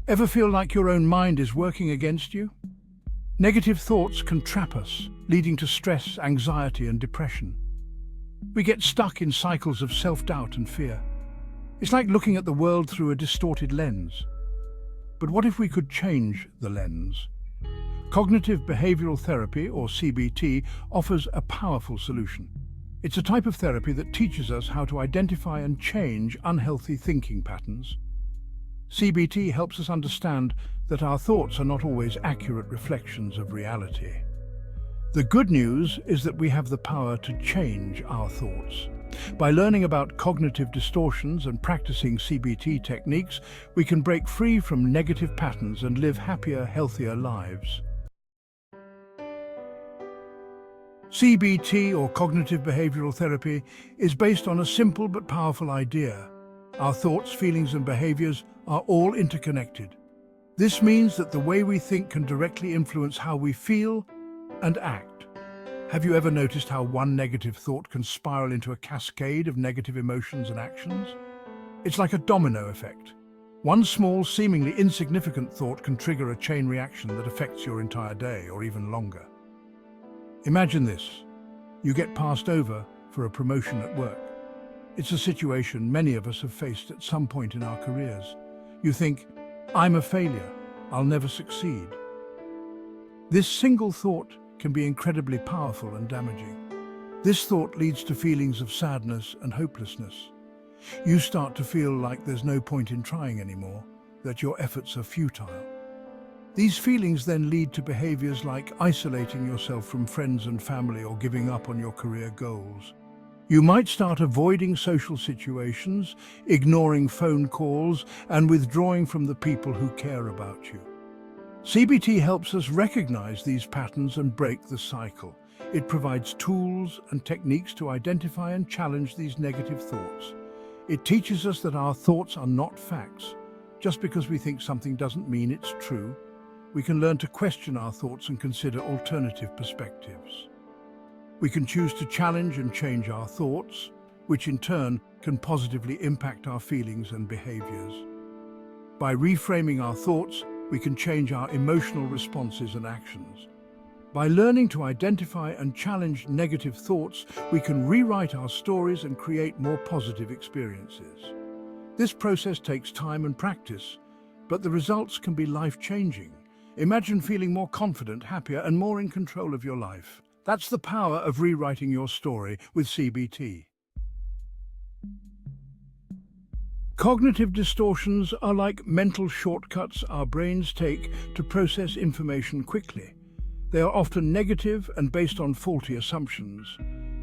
Ever feel like your own mind is working against you? Negative thoughts can trap us, leading to stress, anxiety, and depression. We get stuck in cycles of self-doubt and fear. It's like looking at the world through a distorted lens. But what if we could change the lens? Cognitive behavioral therapy, or CBT, offers a powerful solution. It's a type of therapy that teaches us how to identify and change unhealthy thinking patterns. CBT helps us understand that our thoughts are not always accurate reflections of reality. The good news is that we have the power to change our thoughts. By learning about cognitive distortions and practicing CBT techniques, we can break free from negative patterns and live happier, healthier lives. CBT, or cognitive behavioral therapy, is based on a simple but powerful idea. Our thoughts, feelings, and behaviors are all interconnected. This means that the way we think can directly influence how we feel and act. Have you ever noticed how one negative thought can spiral into a cascade of negative emotions and actions? It's like a domino effect. One small, seemingly insignificant thought can trigger a chain reaction that affects your entire day or even longer. Imagine this. You get passed over for a promotion at work. It's a situation many of us have faced at some point in our careers. You think, I'm a failure, I'll never succeed. This single thought can be incredibly powerful and damaging. This thought leads to feelings of sadness and hopelessness. You start to feel like there's no point in trying anymore, that your efforts are futile. These feelings then lead to behaviors like isolating yourself from friends and family or giving up on your career goals. You might start avoiding social situations, ignoring phone calls, and withdrawing from the people who care about you. CBT helps us recognize these patterns and break the cycle. It provides tools and techniques to identify and challenge these negative thoughts. It teaches us that our thoughts are not facts. Just because we think something doesn't mean it's true. We can learn to question our thoughts and consider alternative perspectives. We can choose to challenge and change our thoughts, which in turn can positively impact our feelings and behaviors. By reframing our thoughts, we can change our emotional responses and actions. By learning to identify and challenge negative thoughts, we can rewrite our stories and create more positive experiences. This process takes time and practice, but the results can be life-changing. Imagine feeling more confident, happier, and more in control of your life. That's the power of rewriting your story with CBT. Cognitive distortions are like mental shortcuts our brains take to process information quickly. They are often negative and based on faulty assumptions.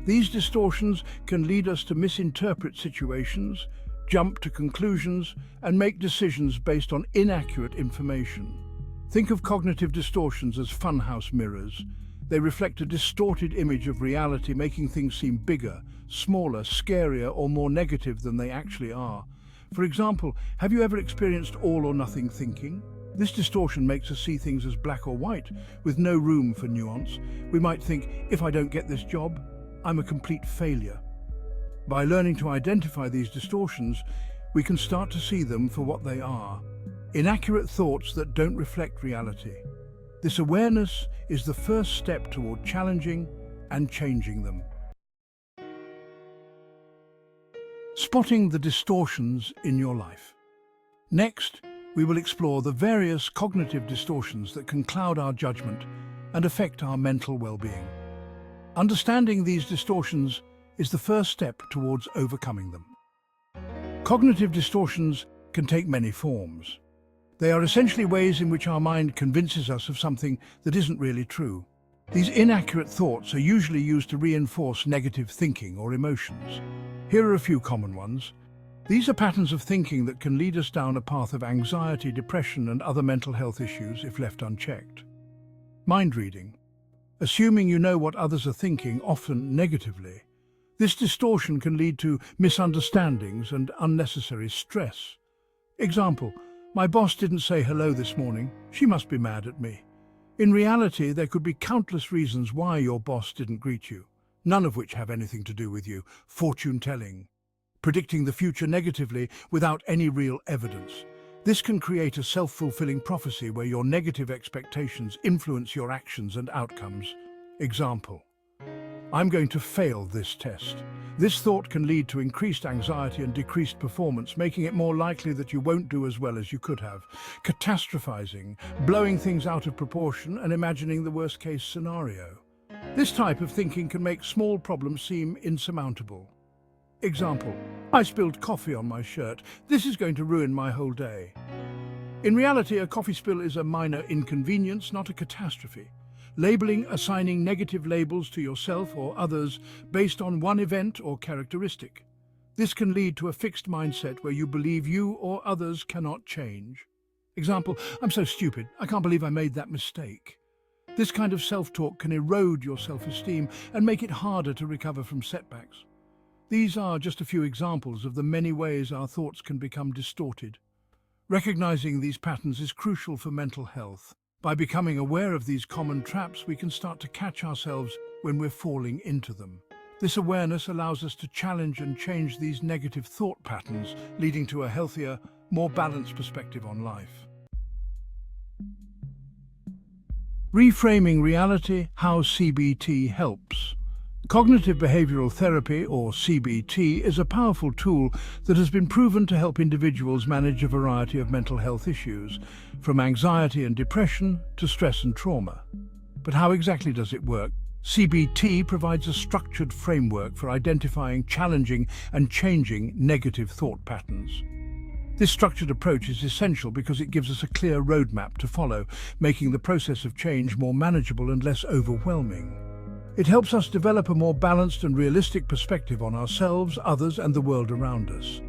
These distortions can lead us to misinterpret situations, jump to conclusions, and make decisions based on inaccurate information. Think of cognitive distortions as funhouse mirrors. They reflect a distorted image of reality, making things seem bigger, smaller, scarier, or more negative than they actually are. For example, have you ever experienced all or nothing thinking? This distortion makes us see things as black or white, with no room for nuance. We might think, if I don't get this job, I'm a complete failure. By learning to identify these distortions, we can start to see them for what they are: inaccurate thoughts that don't reflect reality. This awareness is the first step toward challenging and changing them. Spotting the distortions in your life. Next, we will explore the various cognitive distortions that can cloud our judgment and affect our mental well-being. Understanding these distortions is the first step towards overcoming them. Cognitive distortions can take many forms. They are essentially ways in which our mind convinces us of something that isn't really true. These inaccurate thoughts are usually used to reinforce negative thinking or emotions. Here are a few common ones. These are patterns of thinking that can lead us down a path of anxiety, depression, and other mental health issues if left unchecked. Mind reading. Assuming you know what others are thinking, often negatively. This distortion can lead to misunderstandings and unnecessary stress. Example, my boss didn't say hello this morning. She must be mad at me. In reality, there could be countless reasons why your boss didn't greet you, none of which have anything to do with you. Fortune telling. predicting the future negatively without any real evidence. This can create a self-fulfilling prophecy where your negative expectations influence your actions and outcomes. Example: I'm going to fail this test. This thought can lead to increased anxiety and decreased performance, making it more likely that you won't do as well as you could have. Catastrophizing, blowing things out of proportion and imagining the worst-case scenario. This type of thinking can make small problems seem insurmountable. Example: I spilled coffee on my shirt. This is going to ruin my whole day. In reality, a coffee spill is a minor inconvenience, not a catastrophe. Labeling, assigning negative labels to yourself or others based on one event or characteristic. This can lead to a fixed mindset where you believe you or others cannot change. Example: I'm so stupid, I can't believe I made that mistake. This kind of self-talk can erode your self-esteem and make it harder to recover from setbacks. These are just a few examples of the many ways our thoughts can become distorted. Recognizing these patterns is crucial for mental health. By becoming aware of these common traps, we can start to catch ourselves when we're falling into them. This awareness allows us to challenge and change these negative thought patterns, leading to a healthier, more balanced perspective on life. Reframing reality: how CBT helps. Cognitive behavioral therapy, or CBT, is a powerful tool that has been proven to help individuals manage a variety of mental health issues, from anxiety and depression to stress and trauma. But how exactly does it work? CBT provides a structured framework for identifying, challenging, and changing negative thought patterns. This structured approach is essential because it gives us a clear roadmap to follow, making the process of change more manageable and less overwhelming. It helps us develop a more balanced and realistic perspective on ourselves, others, and the world around us.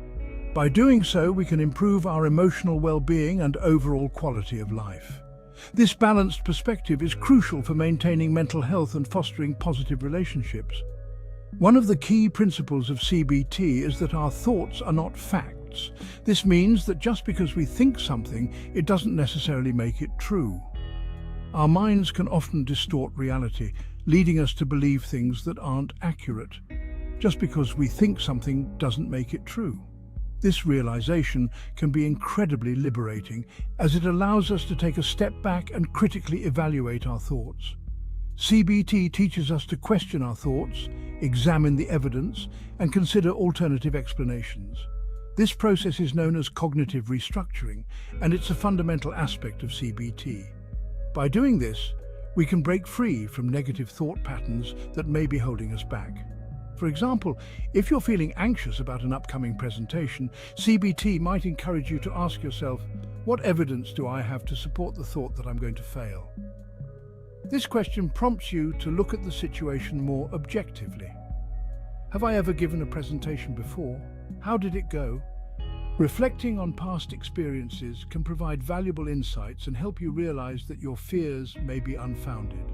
By doing so, we can improve our emotional well-being and overall quality of life. This balanced perspective is crucial for maintaining mental health and fostering positive relationships. One of the key principles of CBT is that our thoughts are not facts. This means that just because we think something, it doesn't necessarily make it true. Our minds can often distort reality, leading us to believe things that aren't accurate. Just because we think something doesn't make it true. This realization can be incredibly liberating, as it allows us to take a step back and critically evaluate our thoughts. CBT teaches us to question our thoughts, examine the evidence, and consider alternative explanations. This process is known as cognitive restructuring, and it's a fundamental aspect of CBT. By doing this, we can break free from negative thought patterns that may be holding us back. For example, if you're feeling anxious about an upcoming presentation, CBT might encourage you to ask yourself, what evidence do I have to support the thought that I'm going to fail? This question prompts you to look at the situation more objectively. Have I ever given a presentation before? How did it go? Reflecting on past experiences can provide valuable insights and help you realize that your fears may be unfounded.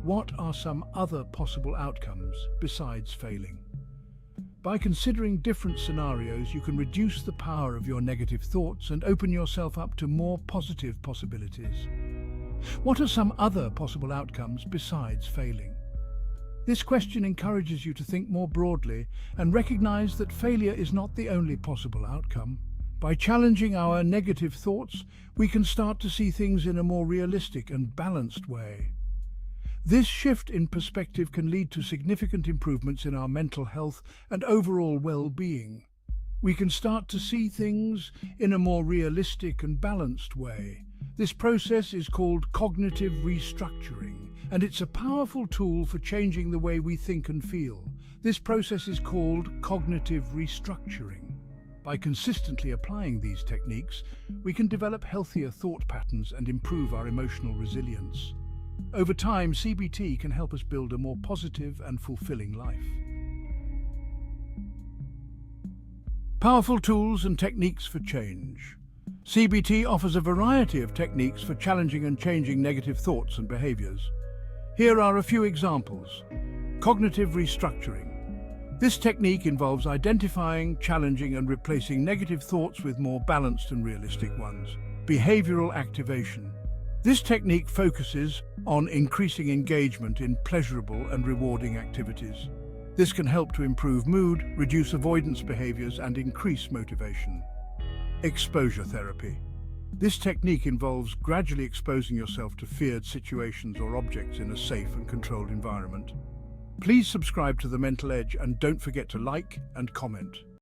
What are some other possible outcomes besides failing? By considering different scenarios, you can reduce the power of your negative thoughts and open yourself up to more positive possibilities. What are some other possible outcomes besides failing? This question encourages you to think more broadly and recognize that failure is not the only possible outcome. By challenging our negative thoughts, we can start to see things in a more realistic and balanced way. This shift in perspective can lead to significant improvements in our mental health and overall well-being. We can start to see things in a more realistic and balanced way. This process is called cognitive restructuring, and it's a powerful tool for changing the way we think and feel. This process is called cognitive restructuring. By consistently applying these techniques, we can develop healthier thought patterns and improve our emotional resilience. Over time, CBT can help us build a more positive and fulfilling life. Powerful tools and techniques for change. CBT offers a variety of techniques for challenging and changing negative thoughts and behaviors. Here are a few examples. Cognitive restructuring. This technique involves identifying, challenging, and replacing negative thoughts with more balanced and realistic ones. Behavioral activation. This technique focuses on increasing engagement in pleasurable and rewarding activities. This can help to improve mood, reduce avoidance behaviors, and increase motivation. Exposure therapy. This technique involves gradually exposing yourself to feared situations or objects in a safe and controlled environment. Please subscribe to The Mental Edge and don't forget to like and comment.